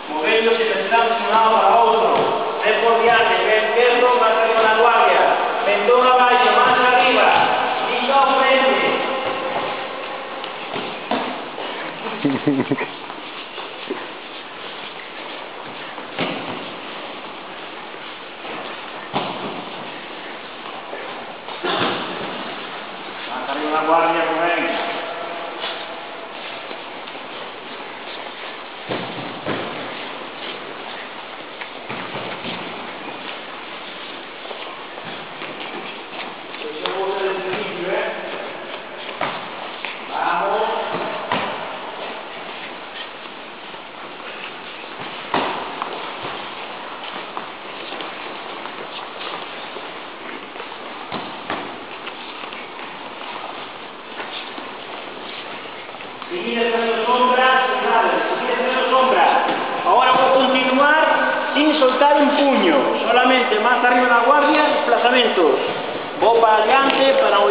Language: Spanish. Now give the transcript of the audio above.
Moveros y descanso de un lado para otro. Ven por diante, ven perro, más arriba la guardia. Mentón abajo, más arriba. Liga al frente. Más arriba la guardia, Rubén. Seguir haciendo sombra, seguir haciendo sombra. Ahora voy a continuar sin soltar un puño, solamente más arriba de la guardia, desplazamientos. Voy para adelante, para un